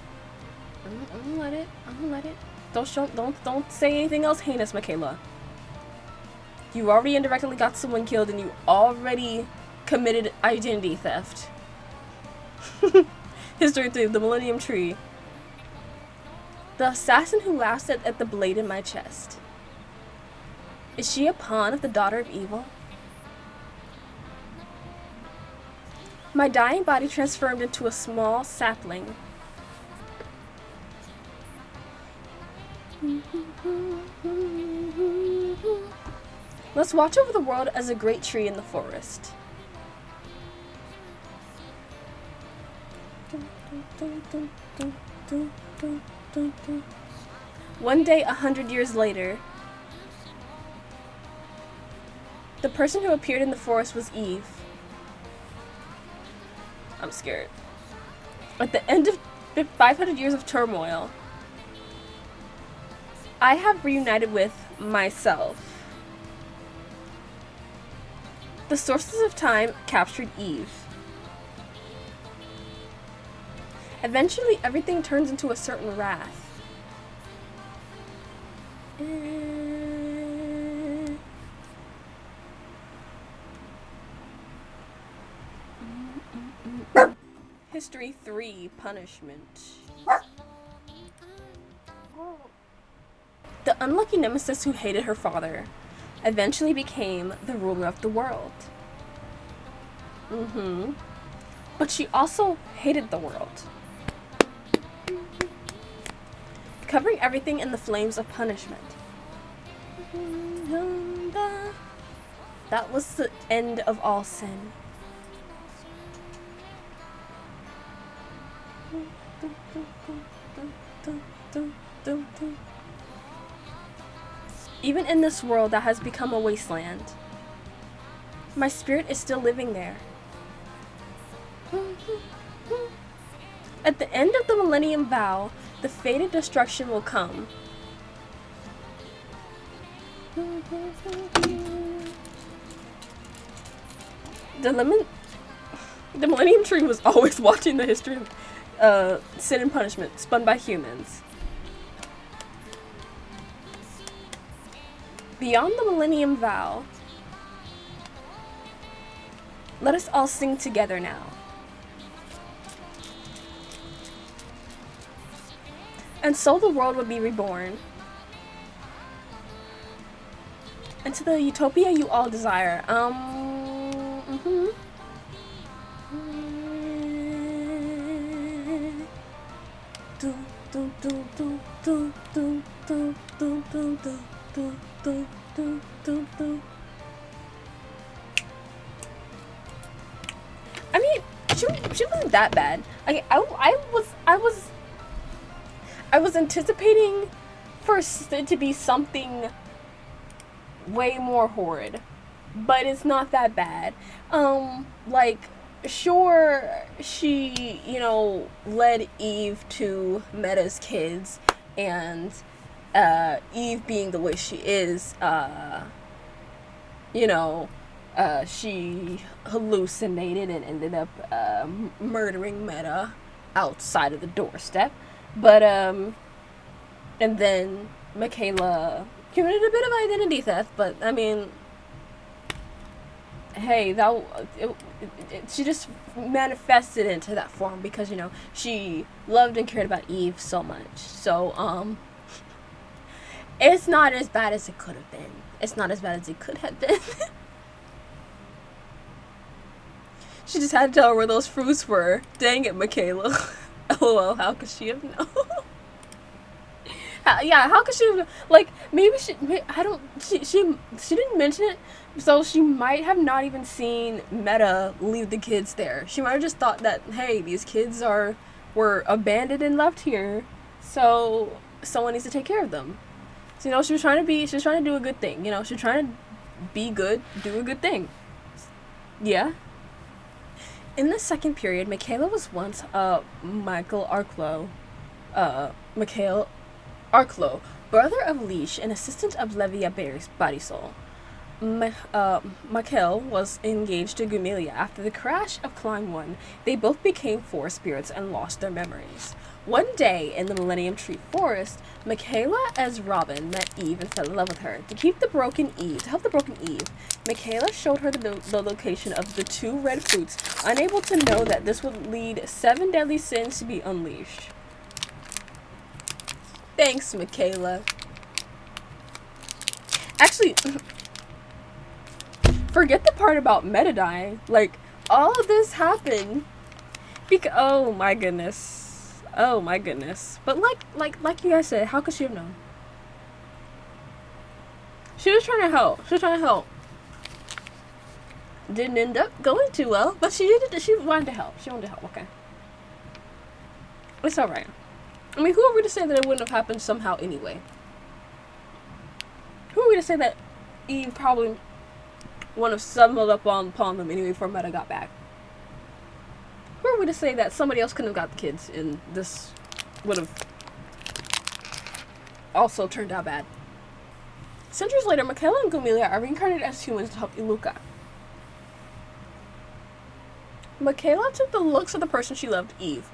I'm gonna let it. I'm gonna let it. Don't say anything else heinous, Michaela. You already indirectly got someone killed, and you already committed identity theft. History 3, the Millennium Tree. The assassin who laughs at the blade in my chest. Is she a pawn of the daughter of evil? My dying body transformed into a small sapling. Let's watch over the world as a great tree in the forest. One day, 100 years later, the person who appeared in the forest was Eve. I'm scared. At the end of 500 years of turmoil, I have reunited with myself. The sources of time captured Eve. Eventually, everything turns into a certain wrath. History 3, punishment. The unlucky nemesis who hated her father eventually became the ruler of the world. But she also hated the world, covering everything in the flames of punishment. That was the end of all sin. Even in this world that has become a wasteland, my spirit is still living there. At the end of the Millennium Vow, the fated destruction will come. The Millennium Tree was always watching the history of sin and punishment spun by humans. Beyond the Millennium Vow, let us all sing together now. And so the world would be reborn into the utopia you all desire. I mean, she wasn't that bad. I was anticipating for it to be something way more horrid, but it's not that bad. Like, sure, she, led Eve to Meta's kids, and Eve being the way she is, she hallucinated and ended up murdering Meta outside of the doorstep. But, and then Michaela committed a bit of identity theft, but, I mean, hey, she just manifested into that form because, she loved and cared about Eve so much. So, it's not as bad as it could have been. It's not as bad as it could have been. She just had to tell her where those fruits were. Dang it, Michaela. LOL, how could she have known? How could she have known? Like, maybe she didn't mention it, so she might have not even seen Meta leave the kids there. She might have just thought that, hey, these kids were abandoned and left here, so someone needs to take care of them. So, she was trying to do a good thing, she was trying to be good, do a good thing. Yeah. In the second period, Michaela was once Michael Arklow, brother of Leash and assistant of Levia Bodysoul. Michael was engaged to Gumilia. After the crash of Climb 1, they both became forest spirits and lost their memories. One day in the Millennium Tree Forest, Michaela as Robin met Eve and fell in love with her. To help the broken Eve, Michaela showed her the location of the 2 red fruits, unable to know that this would lead 7 deadly sins to be unleashed. Thanks, Michaela. Actually, forget the part about Meta dying. Like, all of this happened because, oh my goodness. But like you guys said, how could she have known? She was trying to help. Didn't end up going too well, but she wanted to help. Okay. It's alright. I mean, who are we to say that it wouldn't have happened somehow anyway? Who are we to say that Eve probably would have stumbled upon them anyway before Meta got back? Who are we to say that somebody else couldn't have got the kids and this would have also turned out bad? Centuries later, Michaela and Gumilia are reincarnated as humans to help Iluka. Michaela took the looks of the person she loved, Eve.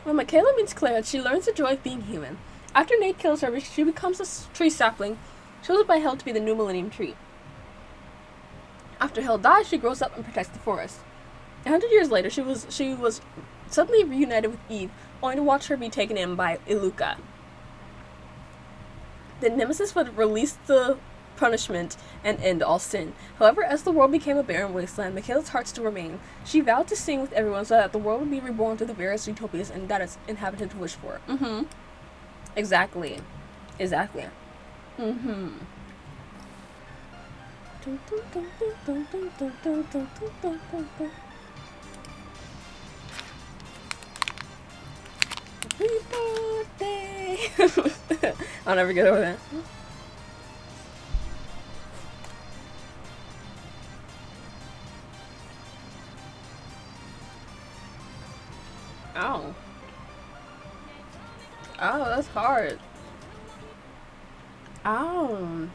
When Michaela meets Claire, she learns the joy of being human. After Nate kills her, she becomes a tree sapling, chosen by Hell to be the new Millennium Tree. After Hell dies, she grows up and protects the forest. 100 years later, she was suddenly reunited with Eve, only to watch her be taken in by Iluka. The Nemesis would release the punishment and end all sin. However, as the world became a barren wasteland, Michaela's heart still remained. She vowed to sing with everyone so that the world would be reborn through the various utopias and that its inhabitants wish for. Exactly. Happy birthday! I'll never get over that. Ow. Oh, that's hard. Ow.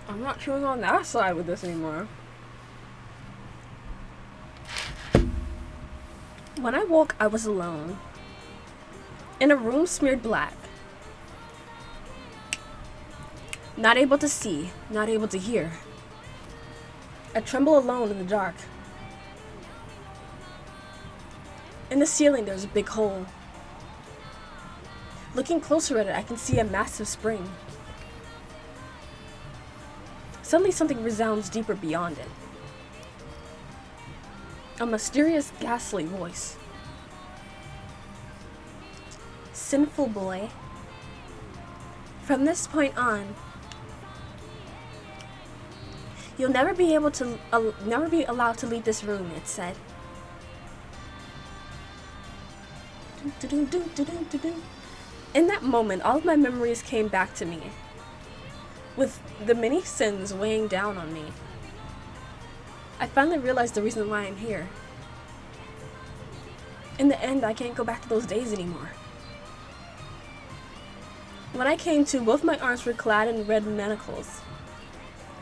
I'm not chewing on that side with this anymore. When I woke, I was alone. In a room smeared black. Not able to see, not able to hear. I tremble alone in the dark. In the ceiling, there's a big hole. Looking closer at it, I can see a massive spring. Suddenly, something resounds deeper beyond it. A mysterious, ghastly voice. Sinful boy. From this point on, you'll never be allowed to leave this room, it said. In that moment, all of my memories came back to me, with the many sins weighing down on me. I finally realized the reason why I'm here. In the end, I can't go back to those days anymore. When I came to, both my arms were clad in red manacles.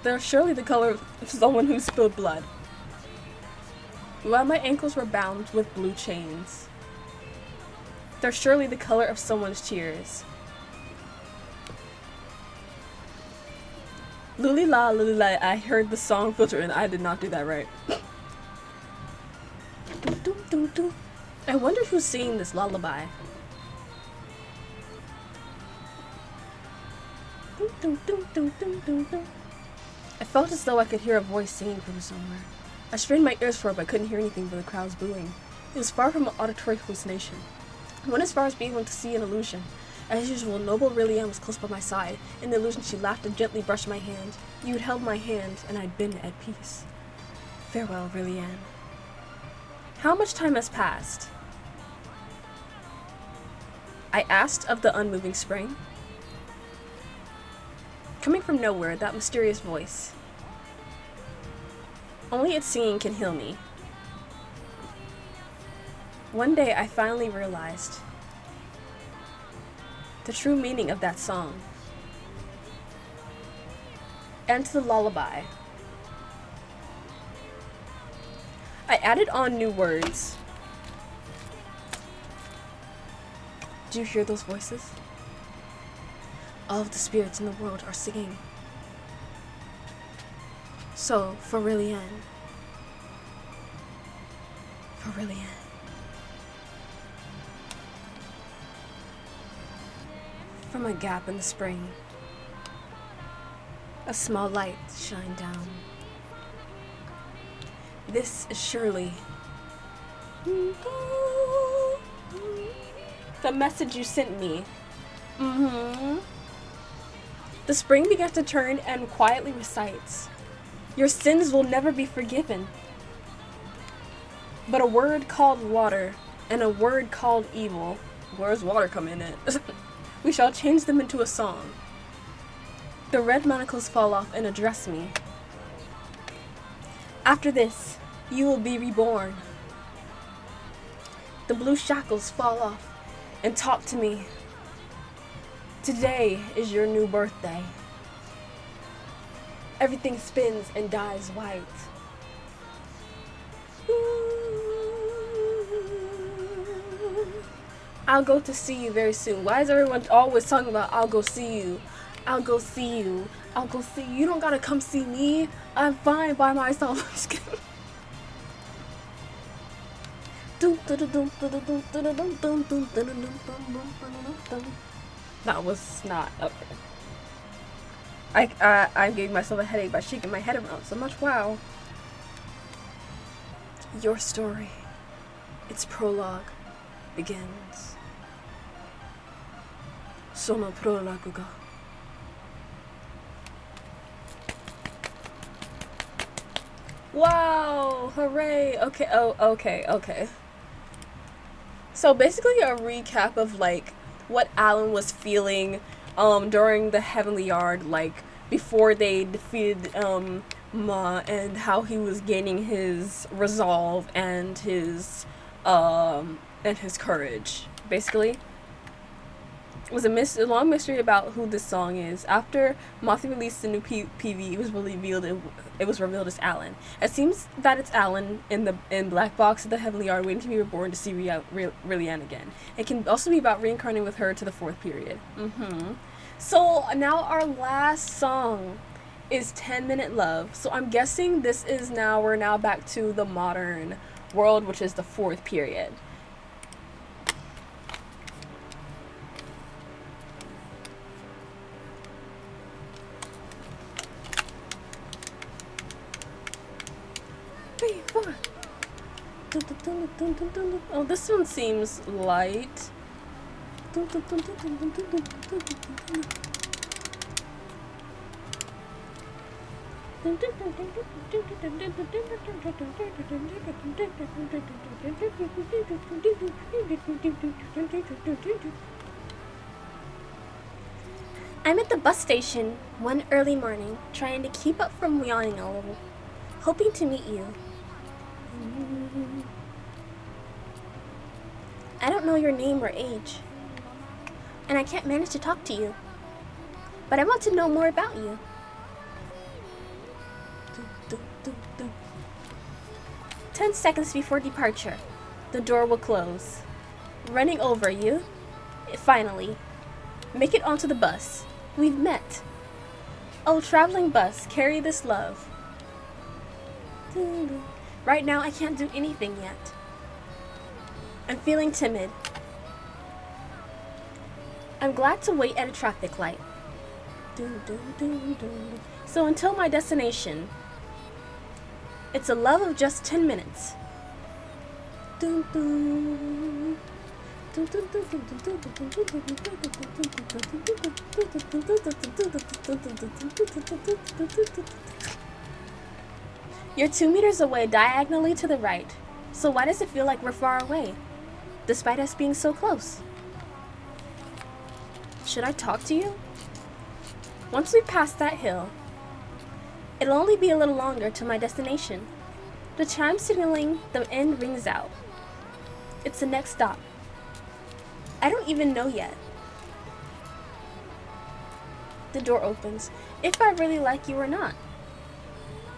They're surely the color of someone who spilled blood, while my ankles were bound with blue chains. They're surely the color of someone's tears. Lulila, I heard the song filter and I did not do that right. I wonder who's singing this lullaby. I felt as though I could hear a voice singing from somewhere. I strained my ears for it, but couldn't hear anything but the crowds booing. It was far from an auditory hallucination. I went as far as being able to see an illusion. As usual, noble Rillian was close by my side. In the illusion, she laughed and gently brushed my hand. You had held my hand, and I'd been at peace. Farewell, Rillian. How much time has passed? I asked of the unmoving spring. Coming from nowhere, that mysterious voice. Only its singing can heal me. One day I finally realized the true meaning of that song. And to the lullaby, I added on new words. Do you hear those voices? All of the spirits in the world are singing. So, for Rillian. For Rillian. From a gap in the spring, a small light shined down. This is surely the message you sent me. The spring began to turn and quietly recites, your sins will never be forgiven. But a word called water and a word called evil, where's water come in it? We shall change them into a song. The red manacles fall off and address me. After this, you will be reborn. The blue shackles fall off and talk to me. Today is your new birthday. Everything spins and dies white. I'll go to see you very soon. Why is everyone always talking about I'll go see you? I'll go see you. I'll go see you. You don't gotta come see me. I'm fine by myself. I'm just kidding. That was not okay. I gave myself a headache by shaking my head around so much. Wow. Your story, its prologue, begins. Sono prologue ga. Wow! Hooray! Okay. Oh, okay. So basically, a recap of like what Alan was feeling during the Heavenly Yard, like before they defeated Ma, and how he was gaining his resolve and his courage. Basically, it was a long mystery about who this song is. After Mothi released the new PV, it was revealed as Alan. It seems that it's Alan in Black Box at the Heavenly Yard, waiting to be reborn to see Rillian again. It can also be about reincarnating with her to the 4th period. So now our last song is 10-Minute Love. So I'm guessing we're now back to the modern world, which is the 4th period. Oh, this one seems light. I'm at the bus station one early morning, trying to keep up from yawning a little, hoping to meet you. I don't know your name or age, and I can't manage to talk to you, but I want to know more about you. 10 seconds before departure, the door will close. Running over you, finally. Make it onto the bus. We've met. Oh, traveling bus, carry this love. Right now, I can't do anything yet. I'm feeling timid. I'm glad to wait at a traffic light. So until my destination, it's a love of just 10 minutes. You're 2 meters away diagonally to the right. So why does it feel like we're far away, despite us being so close? Should I talk to you? Once we pass that hill, it'll only be a little longer to my destination. The chime signaling the end rings out. It's the next stop. I don't even know yet. The door opens. If I really like you or not.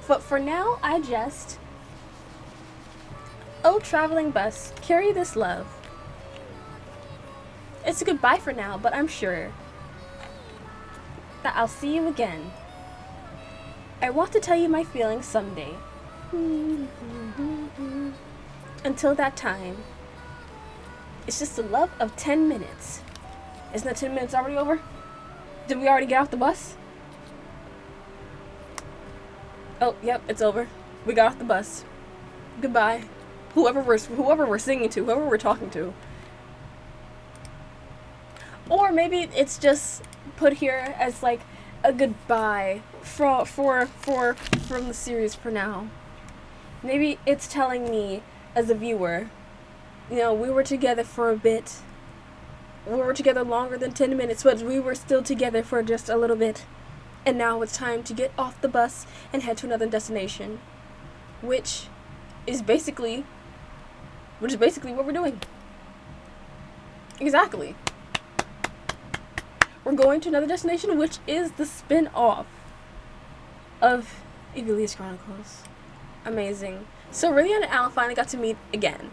But for now, I just... Oh, traveling bus, carry this love. It's a goodbye for now, but I'm sure that I'll see you again. I want to tell you my feelings someday. Until that time, it's just a love of 10 minutes. Isn't that 10 minutes already over? Did we already get off the bus? Oh, yep, it's over. We got off the bus. Goodbye. Whoever we're singing to, whoever we're talking to. Or maybe it's just put here as like a goodbye from the series for now. Maybe it's telling me as a viewer, you know, we were together for a bit. We were together longer than 10 minutes, but we were still together for just a little bit. And now it's time to get off the bus and head to another destination. Which is basically what we're doing. Exactly. We're going to another destination, which is the spin-off of Evillious Chronicles. Amazing. So Rillian and Alan finally got to meet again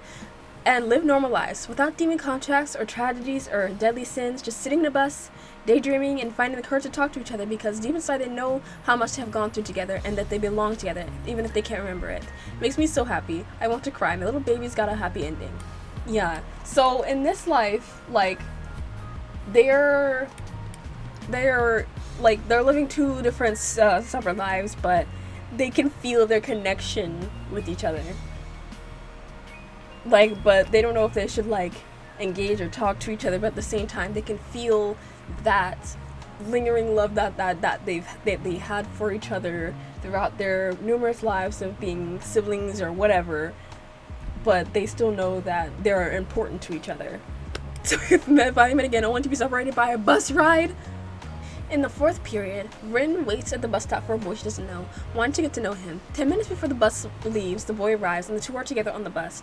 and live normal lives without demon contracts or tragedies or deadly sins, just sitting in a bus, daydreaming and finding the courage to talk to each other because deep inside they know how much they have gone through together and that they belong together, even if they can't remember it. Makes me so happy. I want to cry. My little baby's got a happy ending. Yeah. So in this life, like, they're living two different separate lives, but they can feel their connection with each other. Like, but they don't know if they should like engage or talk to each other, but at the same time they can feel that lingering love that they had for each other throughout their numerous lives of being siblings or whatever, but they still know that they're important to each other. So if I met again, I want to be separated by a bus ride. In the fourth period, Rin waits at the bus stop for a boy she doesn't know, wanting to get to know him. 10 minutes before the bus leaves, the boy arrives and the two are together on the bus.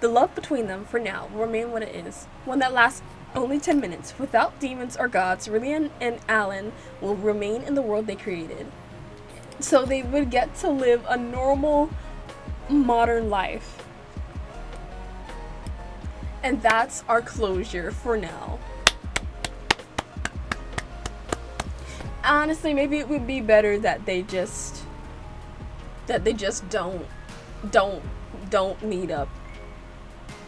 The love between them, for now, will remain what it is. One that lasts only 10 minutes. Without demons or gods, Rillian and Alan will remain in the world they created. So they would get to live a normal, modern life. And that's our closure for now. Honestly, maybe it would be better that they just don't meet up.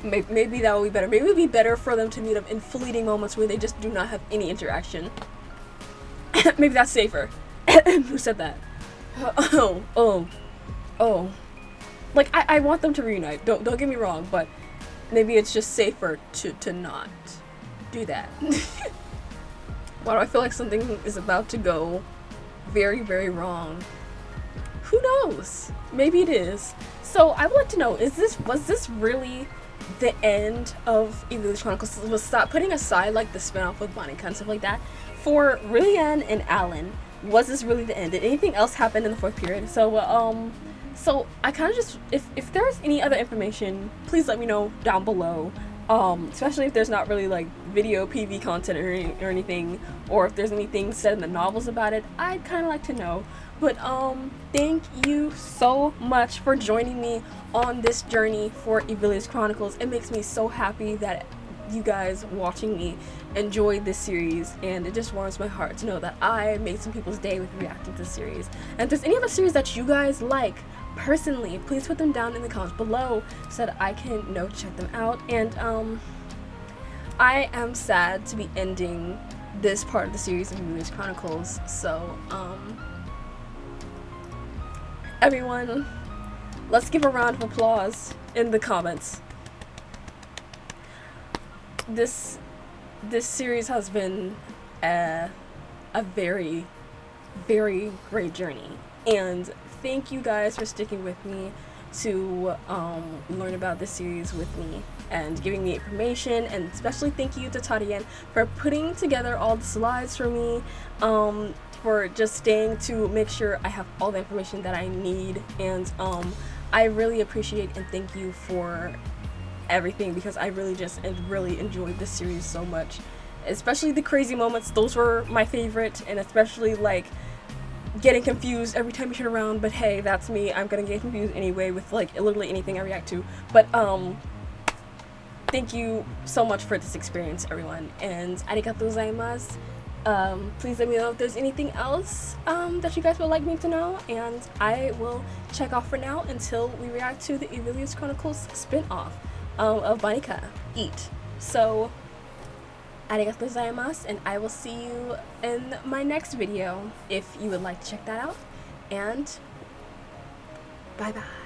Maybe that would be better. Maybe it would be better for them to meet up in fleeting moments where they just do not have any interaction. Maybe that's safer. Who said that? Oh. Like, I want them to reunite. Don't get me wrong, but maybe it's just safer to not do that. Why do I feel like something is about to go very, very wrong? Who knows? Maybe it is. So I would like to know, was this really the end of Evillious Chronicles? Was stop putting aside like the spinoff with Bonnie and stuff like that. For Rillian and Alan, was this really the end? Did anything else happen in the fourth period? So so I kind of just, if there's any other information, please let me know down below. Especially if there's not really like video PV content or anything, or if there's anything said in the novels about it, I'd kind of like to know. But thank you so much for joining me on this journey for Evillious Chronicles. It makes me so happy that you guys watching me enjoyed this series, and it just warms my heart to know that I made some people's day with reacting to this series. And if there's any other series that you guys like personally, please put them down in the comments below so that I can know to check them out. And I am sad to be ending this part of the series of Evillious Chronicles, so everyone, let's give a round of applause in the comments. This series has been a very, very great journey, and thank you guys for sticking with me to learn about this series with me and giving me information, and especially thank you to Tatian for putting together all the slides for me, for just staying to make sure I have all the information that I need, and I really appreciate and thank you for everything, because I really enjoyed this series so much. Especially the crazy moments, those were my favorite, and especially like getting confused every time you turn around, but hey, that's me. I'm gonna get confused anyway with like literally anything I react to. But thank you so much for this experience, everyone, and arigatou gozaimasu. Please let me know if there's anything else that you guys would like me to know, and I will check off for now until we react to the Evillious Chronicles spin-off of Banika Eat. So arigatou gozaimasu, and I will see you in my next video if you would like to check that out, and bye bye.